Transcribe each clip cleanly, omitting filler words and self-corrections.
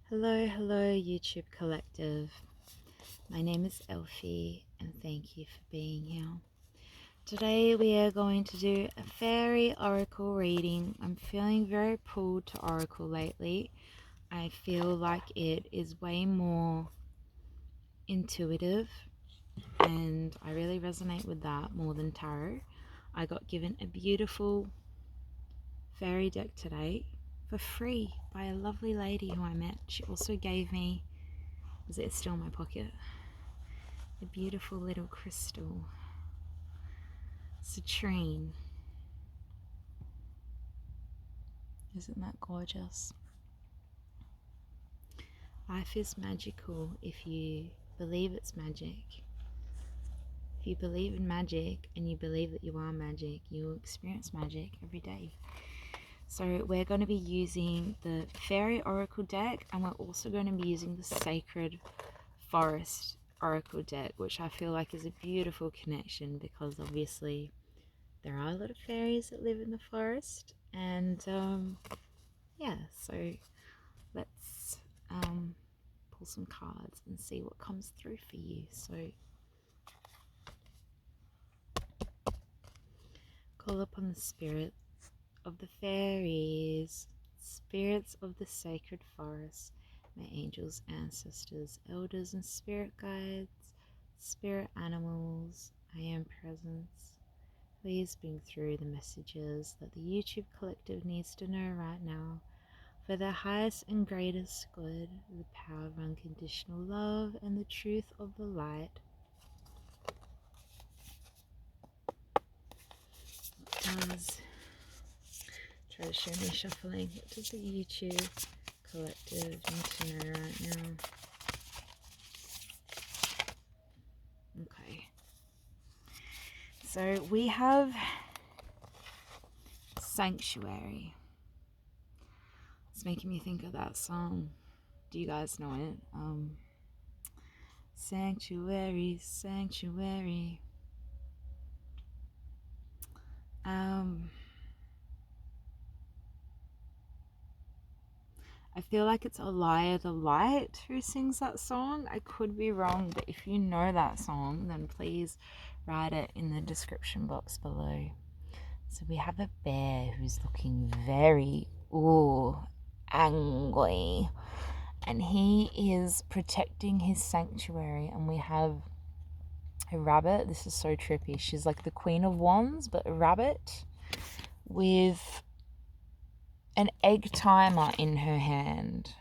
Hello, YouTube collective. My name is Elfie, and thank you for being here. Today we are going to do a fairy oracle reading. I'm feeling very pulled to oracle lately. I feel like it is way more intuitive, and I really resonate with that more than tarot. I got given a beautiful fairy deck today for free by a lovely lady who I met. She also gave me, is it still in my pocket? A beautiful little crystal citrine. Isn't that gorgeous? Life is magical if you believe it's magic. If you believe in magic and you believe that you are magic, you will experience magic every day. So we're going to be using the Fairy Oracle deck, and we're also going to be using the Sacred Forest Oracle deck, which I feel like is a beautiful connection because obviously there are a lot of fairies that live in the forest, and yeah, so let's pull some cards and see what comes through for you. So call upon the spirits of the fairies, spirits of the sacred forest, my angels, ancestors, elders, and spirit guides, spirit animals, I am presence. Please bring through the messages that the YouTube collective needs to know right now for their highest and greatest good, the power of unconditional love and the truth of the light. Try to show me shuffling. What does the YouTube collective need to know right now? Okay. So we have Sanctuary. It's making me think of that song. Do you guys know it? Sanctuary, sanctuary. I feel like it's Elia the Light who sings that song. I could be wrong, but if you know that song, then please write it in the description box below. So we have a bear who's looking very, angry. And he is protecting his sanctuary. And we have a rabbit. This is so trippy. She's like the Queen of Wands, but a rabbit with an egg timer in her hand.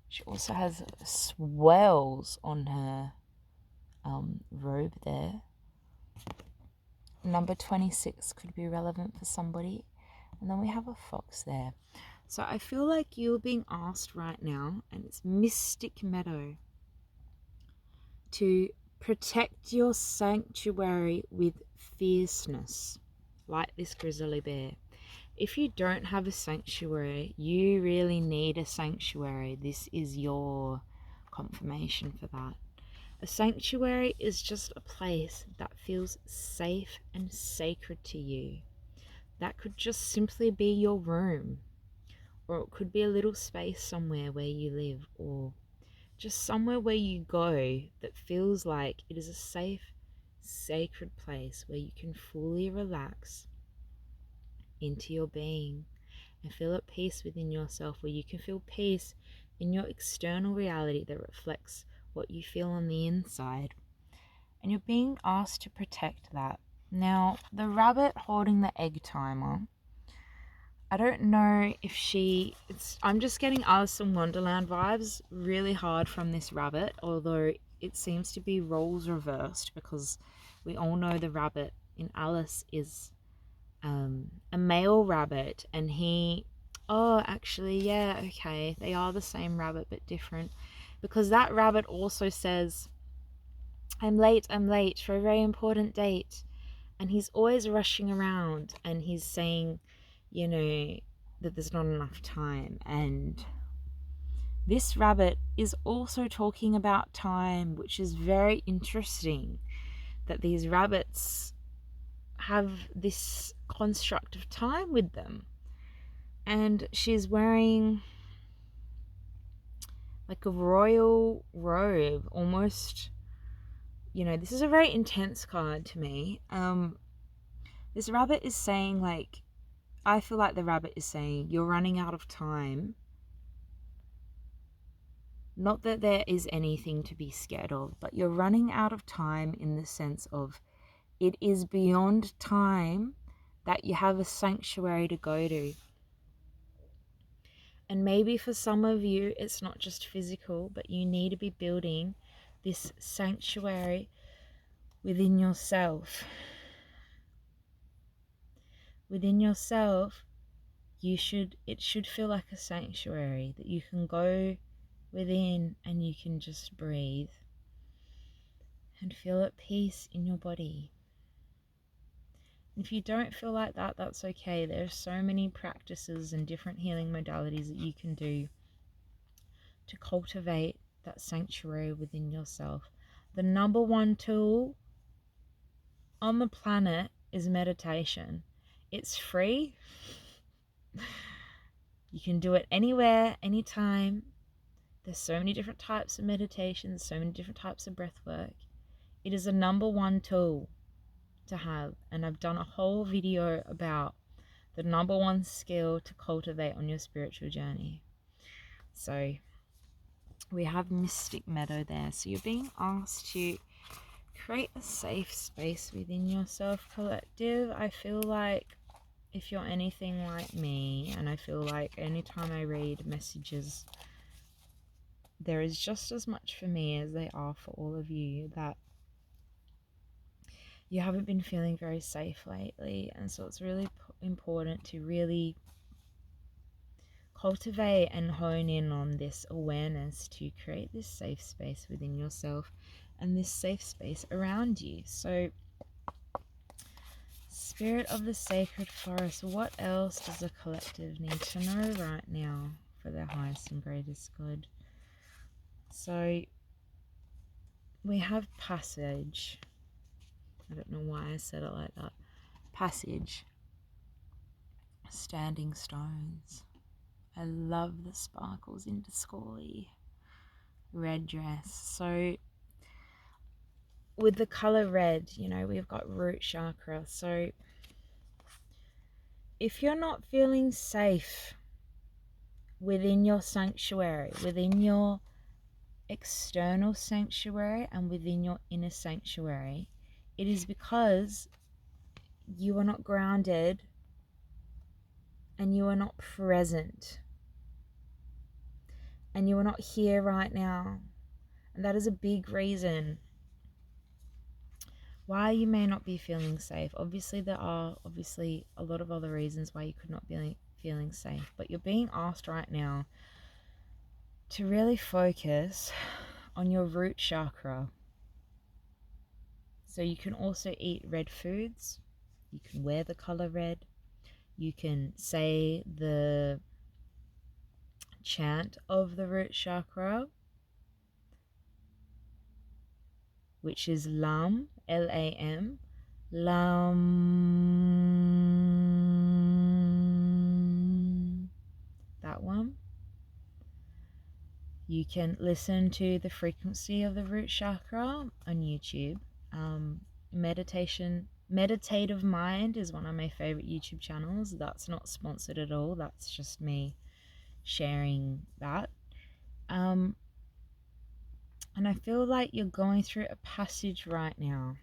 She also has swirls on her robe there. Number 26 could be relevant for somebody. And then we have a fox there. So I feel like you're being asked right now, and it's Mystic Meadow, to protect your sanctuary with fierceness, like this grizzly bear. If you don't have a sanctuary, you really need a sanctuary. This is your confirmation for that. A sanctuary is just a place that feels safe and sacred to you. That could just simply be your room, or it could be a little space somewhere where you live, or just somewhere where you go that feels like it is a safe, sacred place where you can fully relax into your being and feel at peace within yourself, where you can feel peace in your external reality that reflects what you feel on the inside. And you're being asked to protect that. Now, the rabbit holding the egg timer, I don't know if I'm just getting Alice in Wonderland vibes really hard from this rabbit, although it seems to be roles reversed, because we all know the rabbit in Alice is a male rabbit, and actually, yeah, okay, they are the same rabbit but different, because that rabbit also says, I'm late for a very important date, and he's always rushing around, and he's saying, that there's not enough time. And this rabbit is also talking about time, which is very interesting, that these rabbits have this construct of time with them. And she's wearing like a royal robe, almost. You know, this is a very intense card to me. This rabbit is saying, like, I feel like the rabbit is saying you're running out of time. Not that there is anything to be scared of, but you're running out of time in the sense of it is beyond time that you have a sanctuary to go to. And maybe for some of you, it's not just physical, but you need to be building this sanctuary within yourself. Within yourself, it should feel like a sanctuary that you can go within and you can just breathe and feel at peace in your body. If you don't feel like that, that's okay. There are so many practices and different healing modalities that you can do to cultivate that sanctuary within yourself. The number one tool on the planet is meditation. It's free. You can do it anywhere, anytime. There's so many different types of meditations, so many different types of breath work. It is the number one tool to have, and I've done a whole video about the number one skill to cultivate on your spiritual journey. So we have Mystic Meadow there. So you're being asked to create a safe space within yourself, collective. I feel like if you're anything like me, and I feel like anytime I read messages, there is just as much for me as they are for all of you, that you haven't been feeling very safe lately. And so it's really important to really cultivate and hone in on this awareness to create this safe space within yourself and this safe space around you. So, Spirit of the Sacred Forest, what else does the collective need to know right now for their highest and greatest good? So we have passage. I don't know why I said it like that. Passage. Standing stones. I love the sparkles in Discorly. Red dress. So with the color red, you know, we've got root chakra. So if you're not feeling safe within your sanctuary, within your external sanctuary and within your inner sanctuary, it is because you are not grounded and you are not present and you are not here right now. And that is a big reason why you may not be feeling safe. Obviously, there are a lot of other reasons why you could not be feeling safe, but you're being asked right now to really focus on your root chakra. So you can also eat red foods, you can wear the color red, you can say the chant of the root chakra, which is Lam, Lam, Lam, that one. You can listen to the frequency of the root chakra on YouTube. Meditative Mind is one of my favorite YouTube channels. That's not sponsored at all. That's just me sharing that. And I feel like you're going through a passage right now,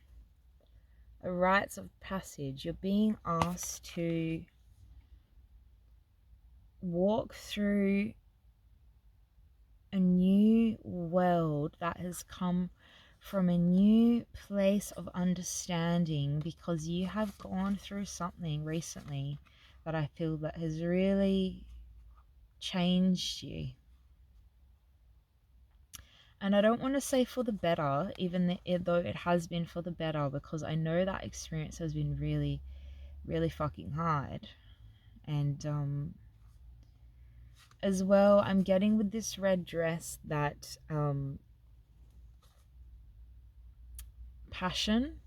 a rites of passage. You're being asked to walk through a new world that has come from a new place of understanding, because you have gone through something recently that I feel that has really changed you. And I don't want to say for the better, even though it has been for the better, because I know that experience has been really, really fucking hard. And as well, I'm getting with this red dress that passion.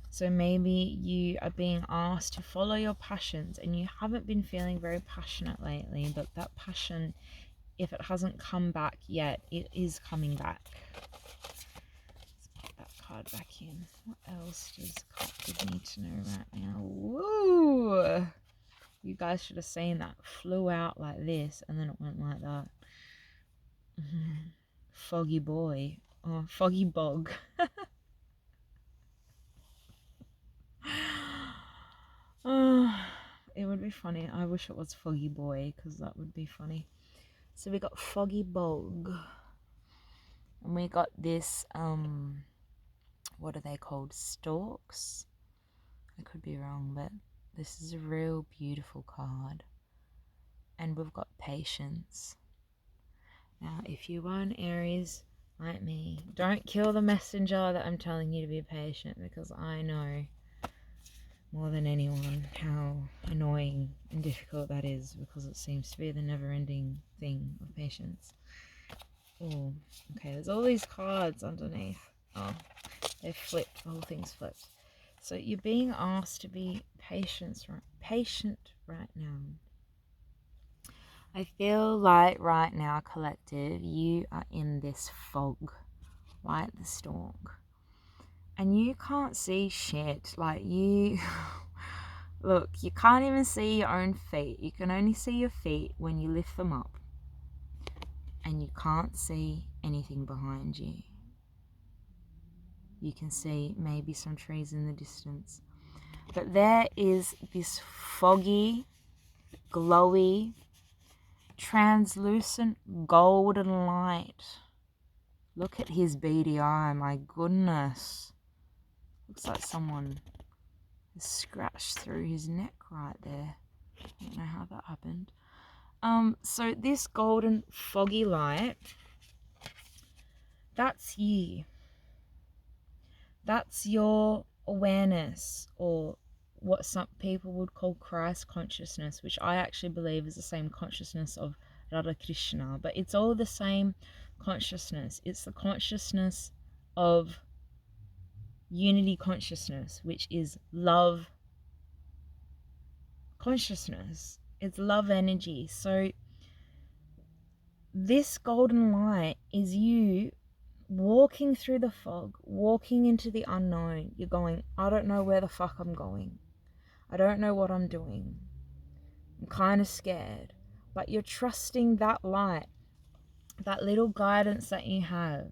So maybe you are being asked to follow your passions and you haven't been feeling very passionate lately, but that passion if it hasn't come back yet, it is coming back. Let's put that card back in. What else does the collective need to know right now? Woo! You guys should have seen that. Flew out like this and then it went like that. Foggy boy. Oh, foggy bog. Oh, it would be funny. I wish it was foggy boy, because that would be funny. So we got foggy bog. And we got this, what are they called? Stalks? I could be wrong, but this is a real beautiful card. And we've got patience. Now, if you are an Aries like me, don't kill the messenger that I'm telling you to be patient, because I know more than anyone how annoying and difficult that is, because it seems to be the never-ending thing of patience. Oh, okay, there's all these cards underneath. Oh, they've flipped. The whole thing's flipped. So you're being asked to be patient right now. I feel like right now, collective, you are in this fog, like the storm. And you can't see shit. Like, you... Look, you can't even see your own feet. You can only see your feet when you lift them up. And you can't see anything behind you. You can see maybe some trees in the distance. But there is this foggy, glowy, translucent golden light. Look at his beady eye, my goodness. Looks like someone has scratched through his neck right there. I don't know how that happened. So this golden foggy light, that's you. That's your awareness, or what some people would call Christ consciousness, which I actually believe is the same consciousness of Radha Krishna, but it's all the same consciousness. It's the consciousness of unity consciousness, which is love consciousness. It's love energy. So this golden light is you walking through the fog, walking into the unknown. You're going, I don't know where the fuck I'm going. I don't know what I'm doing. I'm kind of scared. But you're trusting that light, that little guidance that you have,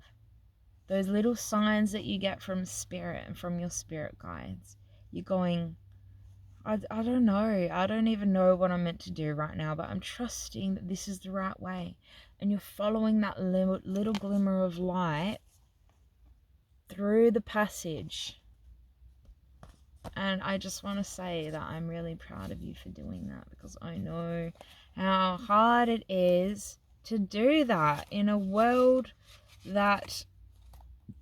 those little signs that you get from spirit and from your spirit guides. You're going, I don't know. I don't even know what I'm meant to do right now, but I'm trusting that this is the right way. And you're following that little glimmer of light through the passage. And I just want to say that I'm really proud of you for doing that, because I know how hard it is to do that in a world that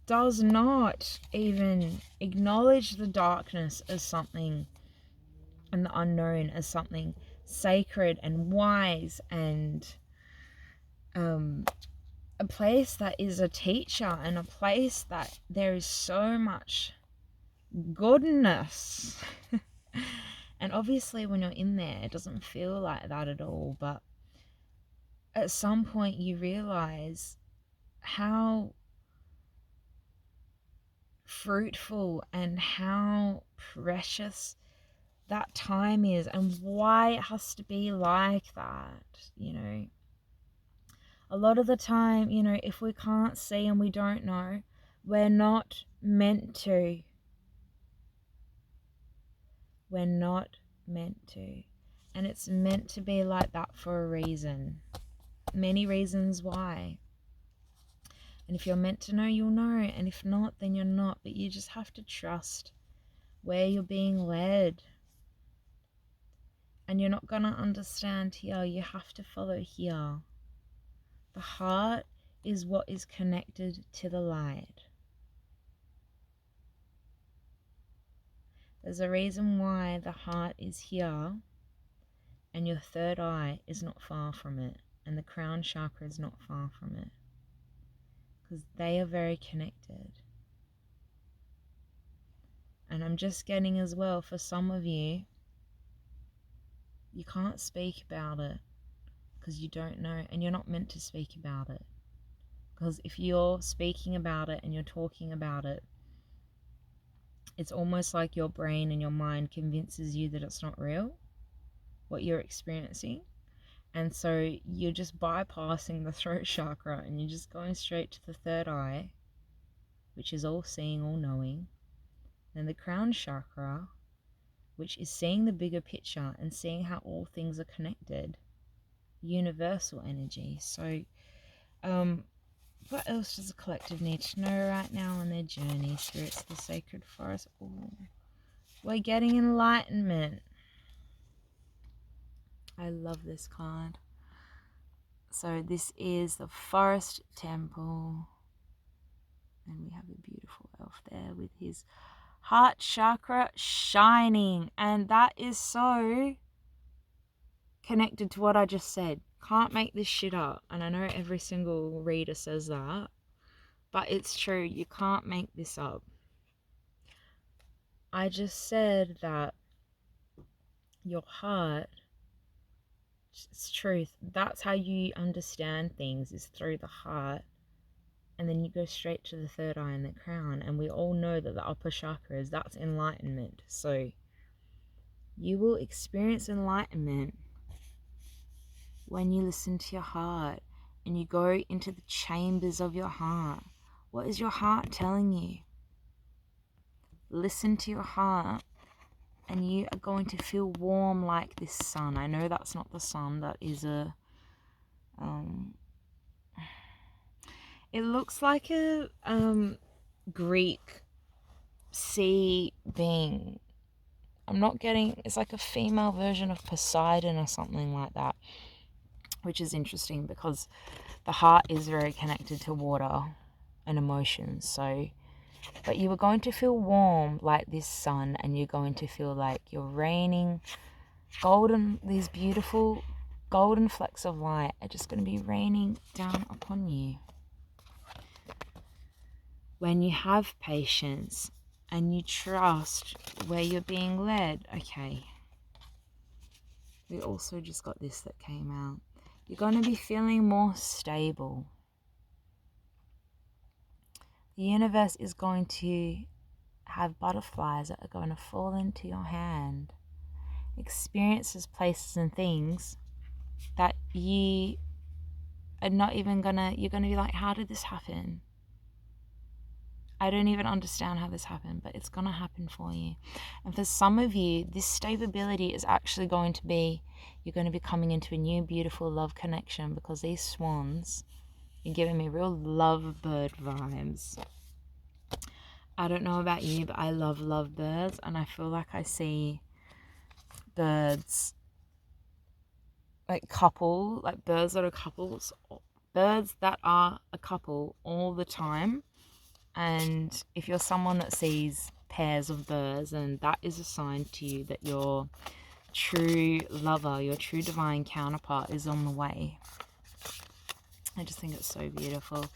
does not even acknowledge the darkness as something, and the unknown as something sacred and wise, and a place that is a teacher, and a place that there is so much goodness. And obviously when you're in there, it doesn't feel like that at all, but at some point you realize how fruitful and how precious that time is, and why it has to be like that. You know, a lot of the time, you know, if we can't see and we don't know, we're not meant to. We're not meant to. And it's meant to be like that for a reason. Many reasons why. And if you're meant to know, you'll know. And if not, then you're not. But you just have to trust where you're being led. And you're not going to understand here. You have to follow here. The heart is what is connected to the light. There's a reason why the heart is here and your third eye is not far from it, and the crown chakra is not far from it, because they are very connected. And I'm just getting as well, for some of you, you can't speak about it. because you don't know, and you're not meant to speak about it. Because if you're speaking about it and you're talking about it, it's almost like your brain and your mind convinces you that it's not real, what you're experiencing. And so you're just bypassing the throat chakra and you're just going straight to the third eye, which is all seeing, all knowing. And the crown chakra, which is seeing the bigger picture and seeing how all things are connected, universal energy. So what else does the collective need to know right now on their journey? Spirits of the sacred forest. Ooh. We're getting enlightenment. I love this card. So this is the forest temple. And we have a beautiful elf there with his heart chakra shining. And that is so connected to what I just said. Can't make this shit up. And I know every single reader says that, but it's true. You can't make this up. I just said that your heart, it's truth. That's how you understand things, is through the heart. And then you go straight to the third eye and the crown. And we all know that the upper chakras, that's enlightenment. So you will experience enlightenment when you listen to your heart and you go into the chambers of your heart. What is your heart telling you? Listen to your heart and you are going to feel warm like this sun. I know that's not the sun, that is a it looks like a Greek sea being. I'm not getting, it's like a female version of Poseidon or something like that, which is interesting because the heart is very connected to water and emotions. So, but you are going to feel warm like this sun, and you're going to feel like you're raining golden, these beautiful golden flecks of light are just going to be raining down upon you. When you have patience and you trust where you're being led. Okay. We also just got this that came out. You're going to be feeling more stable. The universe is going to have butterflies that are going to fall into your hand. Experiences, places and things that you are not even you're going to be like, how did this happen? I don't even understand how this happened, but it's going to happen for you. And for some of you, this stability is actually going to be, you're going to be coming into a new, beautiful love connection, because these swans are giving me real lovebird vibes. I don't know about you, but I love lovebirds, and I feel like I see birds, like birds that are couples, birds that are a couple all the time. And if you're someone that sees pairs of birds, then that is a sign to you that your true lover, your true divine counterpart is on the way. I just think it's so beautiful.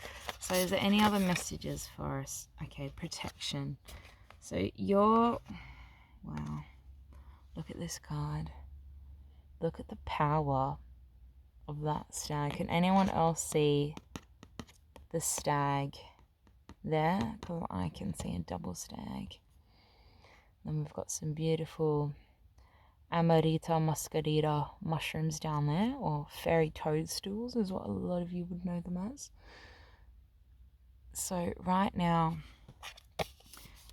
So is there any other messages for us? Okay, protection. So wow, look at this card. Look at the power of that stag. Can anyone else see the stag there? Because I can see a double stag. Then we've got some beautiful Amarita muscarida mushrooms down there, or fairy toadstools is what a lot of you would know them as. So right now,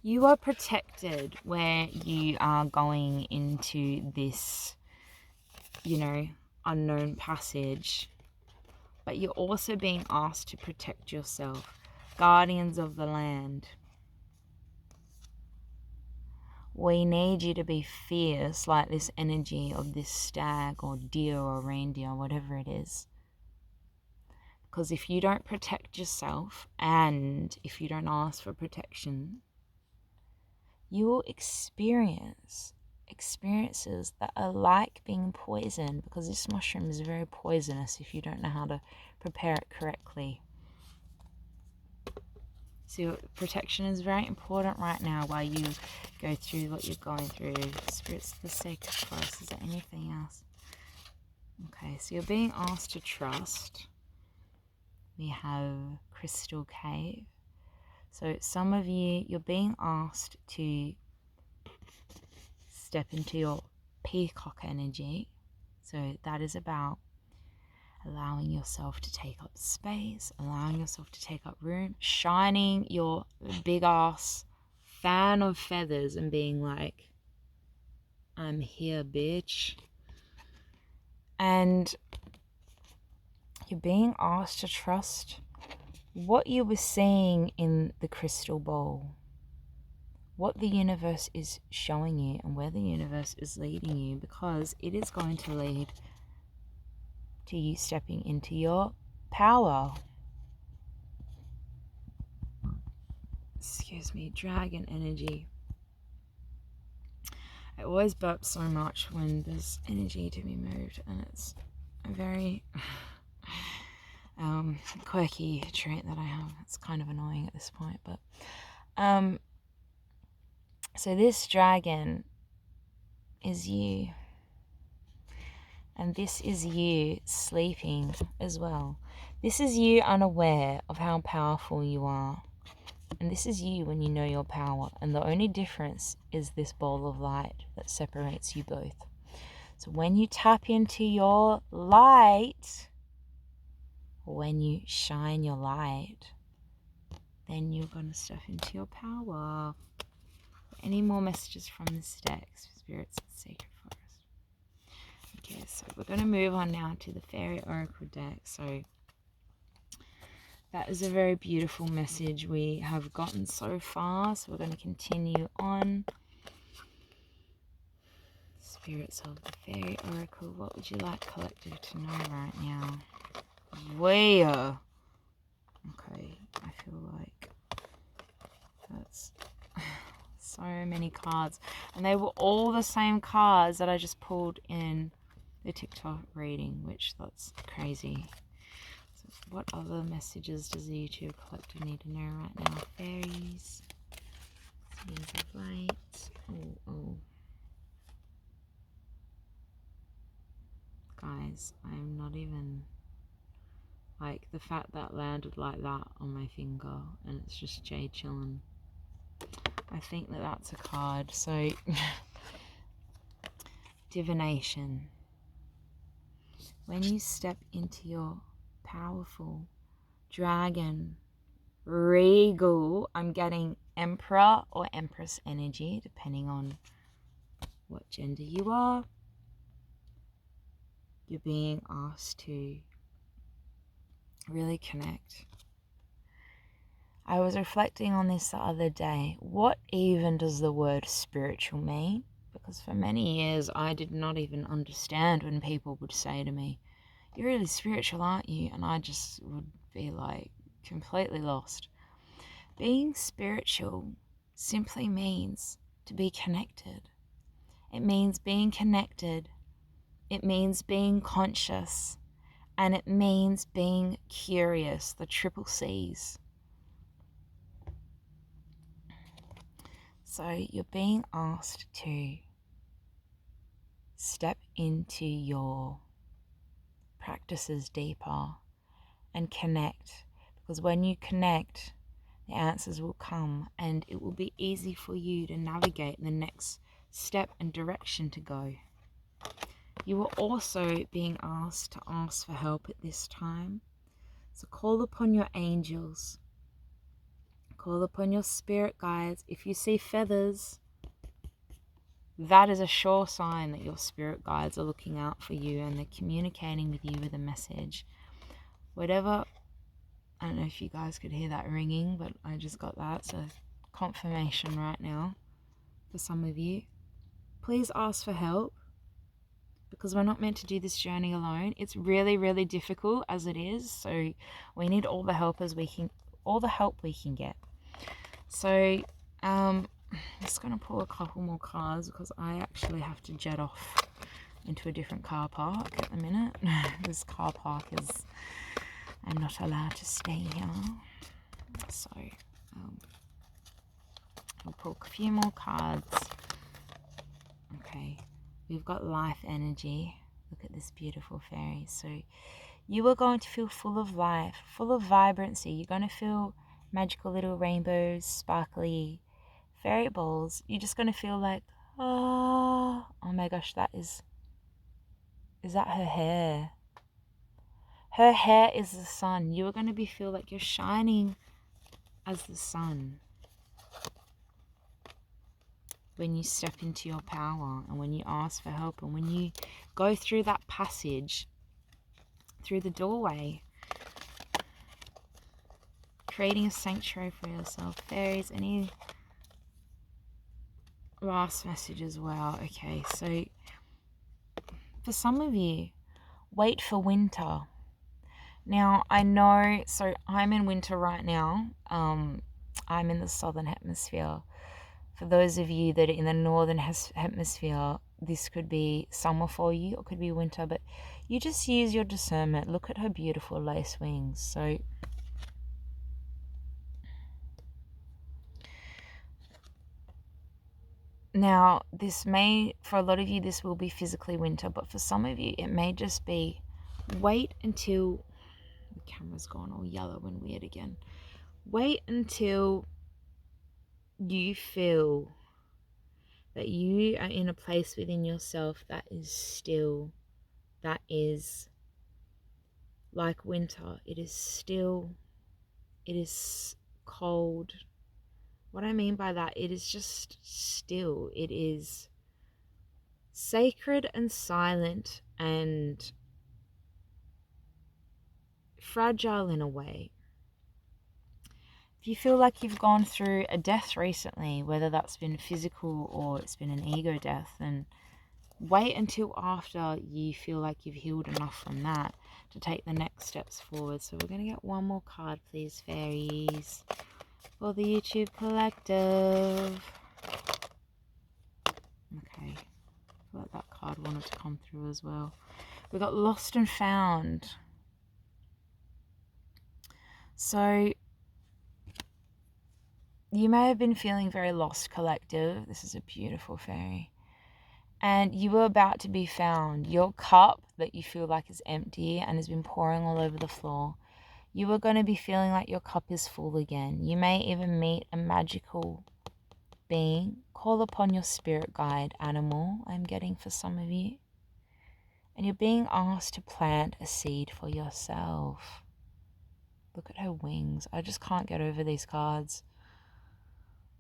you are protected where you are going into this, unknown passage. But you're also being asked to protect yourself. Guardians of the land. We need you to be fierce like this energy of this stag or deer or reindeer, whatever it is. Because if you don't protect yourself and if you don't ask for protection, you will experiences that are like being poisoned, because this mushroom is very poisonous if you don't know how to prepare it correctly. So protection is very important right now while you go through what you're going through. Spirits of the sacred forest. Is there anything else? Okay, so you're being asked to trust. We have crystal cave. So some of you, you're being asked to step into your peacock energy. So that is about allowing yourself to take up space, allowing yourself to take up room, shining your big ass fan of feathers and being like, I'm here, bitch. And you're being asked to trust what you were seeing in the crystal ball, what the universe is showing you and where the universe is leading you, because it is going to lead to you stepping into your power. Excuse me, dragon energy. I always burp so much when there's energy to be moved, and it's a very quirky trait that I have. It's kind of annoying at this point, but so this dragon is you, and this is you sleeping as well. This is you unaware of how powerful you are, and this is you when you know your power, and the only difference is this ball of light that separates you both. So when you tap into your light, when you shine your light, then you're going to step into your power. Any more messages from this deck, spirits of the sacred forest? Okay, so we're going to move on now to the fairy oracle deck. So that is a very beautiful message we have gotten so far, so we're going to continue on. Spirits of the fairy oracle, what would you like collective to know right now? Where? Okay, I feel like that's so many cards, and they were all the same cards that I just pulled in the TikTok reading, which that's crazy. So what other messages does the YouTube collective need to know right now? Fairies, seeds of light. Oh. Guys, I'm not even, like, the fact that landed like that on my finger and it's just Jade chilling. I think that that's a card. So divination. When you step into your powerful dragon, regal, I'm getting emperor or empress energy, depending on what gender you are. You're being asked to really connect. I was reflecting on this the other day. What even does the word spiritual mean? Because for many years I did not even understand when people would say to me, you're really spiritual, aren't you? And I just would be like completely lost. Being spiritual simply means to be connected. It means being connected. It means being conscious. And it means being curious, the triple C's. So you're being asked to step into your practices deeper and connect, because when you connect, the answers will come and it will be easy for you to navigate the next step and direction to go. You are also being asked to ask for help at this time. So call upon your angels. Call upon your spirit guides. If you see feathers, that is a sure sign that your spirit guides are looking out for you and they're communicating with you with a message. Whatever, I don't know if you guys could hear that ringing, but I just got that. So confirmation right now for some of you. Please ask for help, because we're not meant to do this journey alone. It's really, really difficult as it is. So we need all the help we can get. So I'm just going to pull a couple more cards because I actually have to jet off into a different car park at the minute. This car park is, I'm not allowed to stay here. So I'll pull a few more cards. Okay, we've got life energy. Look at this beautiful fairy. So you are going to feel full of life, full of vibrancy. You're going to feel magical little rainbows, sparkly fairy balls. You're just going to feel like, oh my gosh, is that her hair? Her hair is the sun. You are going to feel like you're shining as the sun when you step into your power and when you ask for help and when you go through that passage, through the doorway, creating a sanctuary for yourself. Fairies, any last message as well? Okay, so for some of you, wait for winter. Now, I know, so I'm in winter right now. I'm in the southern hemisphere. For those of you that are in the northern hemisphere, this could be summer for you, or could be winter, but you just use your discernment. Look at her beautiful lace wings. So now, this may, for a lot of you, this will be physically winter, but for some of you, it may just be wait until, the camera's gone all yellow and weird again. Wait until you feel that you are in a place within yourself that is still, that is like winter. It is still, it is cold. What I mean by that, it is just still. It is sacred and silent and fragile in a way. If you feel like you've gone through a death recently, whether that's been physical or it's been an ego death, then wait until after you feel like you've healed enough from that to take the next steps forward. So we're going to get one more card, please, fairies, for the YouTube collective. Okay, I feel like that card wanted to come through as well. We got lost and found. So you may have been feeling very lost, collective. This is a beautiful fairy. And you were about to be found. Your cup that you feel like is empty and has been pouring all over the floor, you are going to be feeling like your cup is full again. You may even meet a magical being. Call upon your spirit guide animal, I'm getting for some of you. And you're being asked to plant a seed for yourself. Look at her wings. I just can't get over these cards.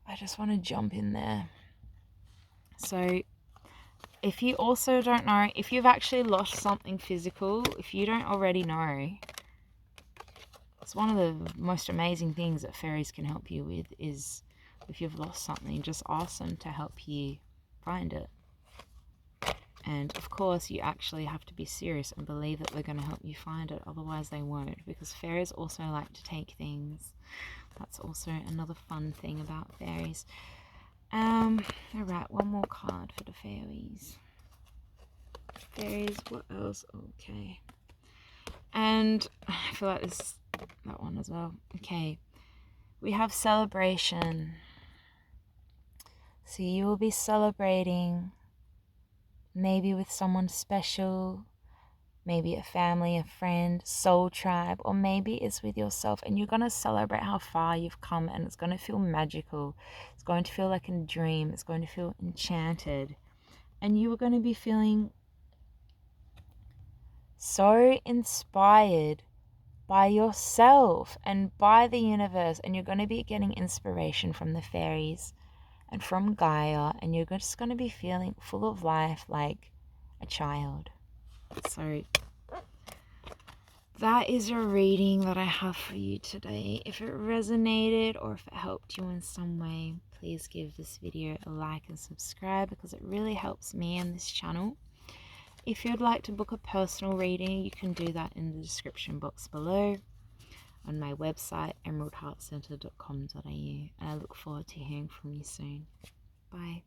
I just want to jump in there. So if you also don't know, if you've actually lost something physical, if you don't already know, it's one of the most amazing things that fairies can help you with is if you've lost something, just ask them to help you find it. And of course, you actually have to be serious and believe that they're going to help you find it. Otherwise, they won't, because fairies also like to take things. That's also another fun thing about fairies. Alright, one more card for the fairies. Fairies, what else? Okay. And I feel like that one as well. Okay. We have celebration. So you will be celebrating maybe with someone special, maybe a family, a friend, soul tribe, or maybe it's with yourself, and you're going to celebrate how far you've come, and it's going to feel magical. It's going to feel like a dream. It's going to feel enchanted. And you are going to be feeling so inspired by yourself and by the universe, and you're going to be getting inspiration from the fairies and from Gaia, and you're just going to be feeling full of life like a child. So that is a reading that I have for you today. If it resonated or if it helped you in some way, please give this video a like and subscribe, because it really helps me and this channel. If you'd like to book a personal reading, you can do that in the description box below on my website, emeraldheartcenter.com.au, and I look forward to hearing from you soon. Bye.